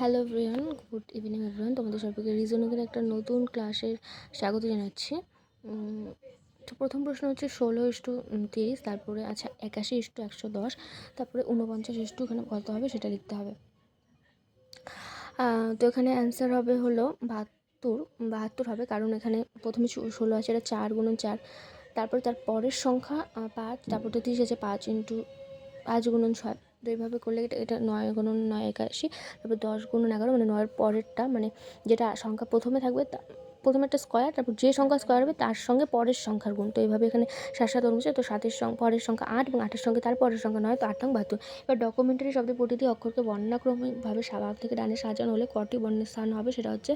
Hello everyone, good evening everyone. তোমাদের সবাইকে রিজনিংয়ের একটা নতুন ক্লাসের স্বাগত জানাচ্ছি। তো প্রথম প্রশ্ন হচ্ছে 16:30, তারপরে 81:110, তারপরে 49 এখানে কত হবে সেটা লিখতে হবে। তো এখানে অ্যান্সার হবে হলো 72 হবে, কারণ এখানে প্রথমে 16 আছে, এটা 4 × 4, তারপরে তার পরের সংখ্যা 5, তারপর তো 30 আছে 5 × 6, তো এইভাবে করলে এটা 9 × 9 81, তারপর 10 × 11 মানে 9-এর পরেরটা, মানে যেটা সংখ্যা প্রথমে থাকবে প্রথমে একটা স্কোয়ার, তারপর যে সংখ্যা স্কোয়ার হবে তার সঙ্গে পরের সংখ্যার গুণ। তো এইভাবে এখানে 7 অনুযায়ী, তো 7-এর পরের সংখ্যা 8 এবং 8-এর সঙ্গে তার পরের সংখ্যা 9, তো 8-72। এবার ডকুমেন্টারি শব্দে প্রতিটি অক্ষরকে বর্ণাক্রমিকভাবে বাম থেকে ডানে সাজানো হলে কটি বর্ণের স্থান হবে, সেটা হচ্ছে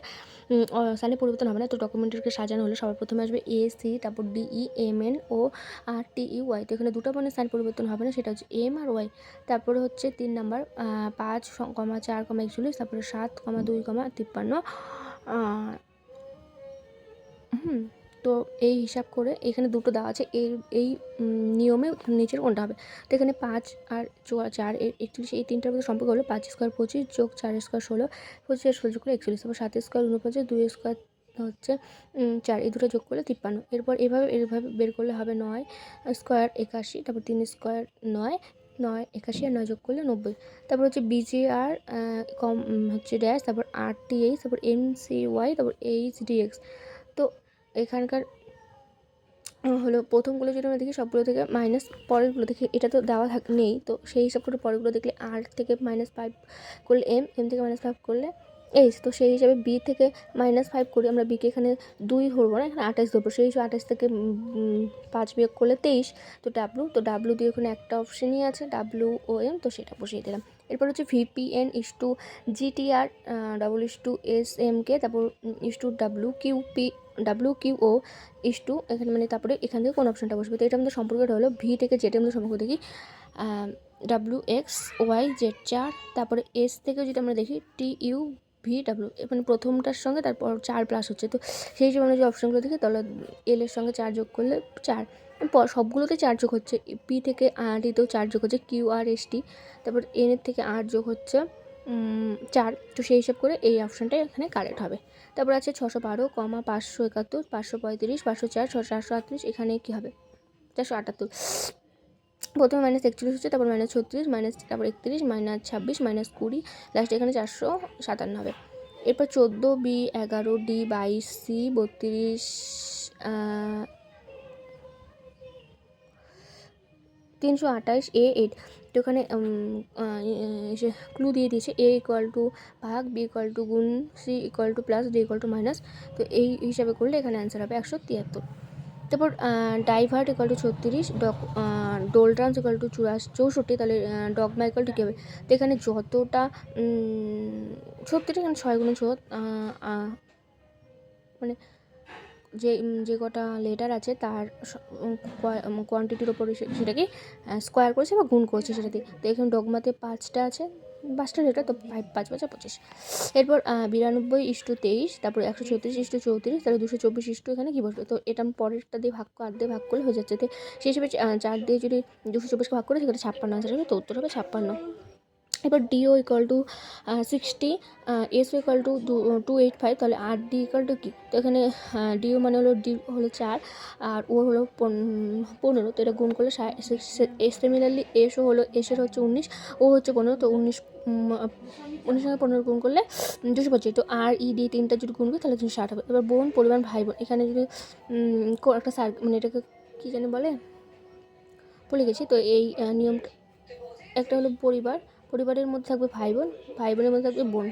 স্থানে পরিবর্তন হবে না। তো ডকুমেন্টারিকে সাজানো হলে সবার প্রথমে আসবে AC, তারপর DE, MN ও TEY। তো এখানে দুটো বর্ণের স্থান পরিবর্তন হবে না, সেটা হচ্ছে M আর Y। তারপরে হচ্ছে 3 নাম্বার 5, 4, 41, তারপরে 7, 2, 53। তো এই হিসাব করে এখানে দুটো দেওয়া আছে, এই নিয়মে নিচের কোনটা হবে। তো এখানে 5 আর 4 41, এই তিনটার মধ্যে সম্পর্ক হলো 5 স্কোয়ার 25 যোগ 4 স্কোয়ার 16, 25 16 যোগ করলে 41, তারপর 7 স্কোয়ার 49, 2 স্কোয়ার হচ্ছে 4, এই দুটো যোগ করলে 53। এরপর এভাবে বের করলে হবে 9 স্কোয়ার 81, তারপর 3 স্কোয়ার 9, 9 81 আর 9 যোগ করলে 90। তারপর হচ্ছে BGR কম হচ্ছে ড্যাশ, তারপর RTH, তারপর MCY, তারপর HDX। তো এখানকার হলো প্রথমগুলো যদি আমরা দেখি সবগুলো থেকে মাইনাস, পরেরগুলো দেখি এটা তো দেওয়া নেই, তো সেই হিসাব করে পরেরগুলো দেখলে R থেকে -5 করলে M থেকে -5 করলে H, তো সেই হিসাবে B থেকে -5 করি আমরা, বিকে এখানে 2 ধরবো না, এখানে 28 ধরবো, সেই হিসাবে 28 থেকে 5 বিয়োগ করলে 23। তো W দিয়ে ওখানে একটা অপশানই আছে WOM, তো সেটা বসিয়ে দিলাম। এরপর হচ্ছে VPN = GTR WSMK, তারপর WQO এখানে, মানে তারপরে এখান থেকে কোন অপশানটা বসবে। তো এটা আমাদের সম্পর্কটা হলো V থেকে Z এর মধ্যে সম্পর্ক দেখি, WXYZ 4, তারপরে S থেকে যদি আমরা দেখি TUVW, মানে প্রথমটার সঙ্গে তারপর 4 প্লাস হচ্ছে, তো সেই হিসেবে আমরা যে অপশানগুলো দেখি, তাহলে L এর সঙ্গে 4 যোগ করলে 4, সবগুলোতে 4 যোগ হচ্ছে, P থেকে Dতেও 4 যোগ হচ্ছে, QRST, তারপর N এর থেকে 8 যোগ হচ্ছে 4, তো সেই হিসাব করে এই অপশানটাই এখানে কারেক্ট হবে। তারপর আছে 612, 571, 535, 504, 438, এখানে কী হবে 478। প্রথমে -41 হচ্ছে, তারপর -36, তারপর 31, -26, -20, লাস্টে এখানে 457 হবে। এরপর 14, B 11, D 22, C 32, 328, A 8। তো এখানে ক্লু দিয়ে দিয়েছে A = ভাগ, B = গুণ, C = প্লাস, D = মাইনাস। তো এই হিসাবে করলে এখানে অ্যান্সার হবে 173। তারপর ডাইভার্ট = 36, ডোলট্রান্স = 64, তাহলে ডগমা = কী হবে। তো এখানে যতটা 36, এখানে 6 × 6, মানে যে কটা লেটার আছে তার কোয়ান্টিটির ওপরে সেটাকে স্কোয়ার করেছে বা গুণ করেছে সেটা দিয়ে। তো এখানে ডগমাতে 5টা আছে, 5টা লেটার, তো 5 5 5 25। এরপর 92:23, তারপর 136:34, তাহলে 224 এখানে কী বসবে। তো এটা পরেরটা দিয়ে 8 দিয়ে ভাগ করলে হয়ে যাচ্ছে। তো সেই হিসেবে 4 দিয়ে যদি 224কে ভাগ করে সেখানে 56 আনসার হবে, তো উত্তর হবে 56। এবার DO = 60, SO = 285, তাহলে RD = কী। তো এখানে DO মানে হলো D হলো 4 আর O হলো 15, তো এটা গুণ করলে সিমিলারলি SO হলো, S এর হচ্ছে 19, O হচ্ছে 15, তো 19 সঙ্গে 15 গুণ করলে 225। তো RED তিনটা যদি গুণ করি তাহলে 260 হবে। এবার বোন, পরিবার, ভাই বোন, এখানে যদি একটা মানে এটাকে কী জানি বলে, ভুলে গেছি। তো এই নিয়মটা একটা হলো পরিবারের মধ্যে থাকবে ভাই বোনের মধ্যে থাকবে বোন।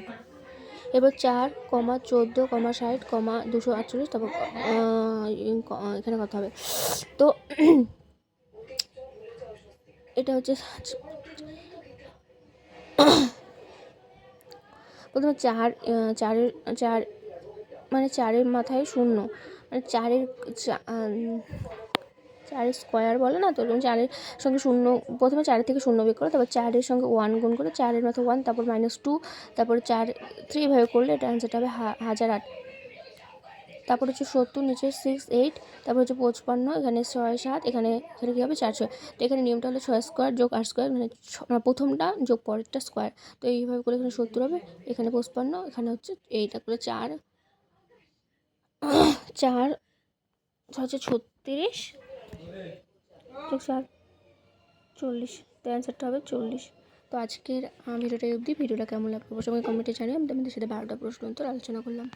এবার 4, 14, 60, 248, তারপর এখানে কত হবে। তো এটা হচ্ছে প্রথমে 4 মানে 4-এর মাথায় 0, মানে 4-এর স্কোয়ার বলে না, তো 4-এর সঙ্গে 0, প্রথমে 4 থেকে 0 বের করো, তারপর 4-এর সঙ্গে 1 গুণ করে, 4-এর মাথায় 1, তারপর -2, তারপর 4 3 এভাবে করলে এটা অ্যান্সারটা হবে 1008। তারপর হচ্ছে 70, নিচে 6, 8, তারপর হচ্ছে 55, এখানে 6, 7, এখানে এখানে কী হবে 4, 6। তো এখানে নিয়মটা হলো 6 স্কোয়ার যোগ 8 স্কোয়ার, মানে প্রথমটা যোগ পরেরটা স্কোয়ার। তো এইভাবে করে এখানে 70 হবে, এখানে 55, এখানে হচ্ছে এইটা করে 4, 4 হচ্ছে 36 যোগ 4, 40। তো অ্যান্সারটা হবে 40। তো আজকের ভিডিওটা অবধি। ভিডিওটা কেমন লাগবে অবশ্যই আমাকে কমেন্টে জানিয়ে। আমি তোমাদের সাথে 12টা প্রশ্ন উত্তর আলোচনা করলাম।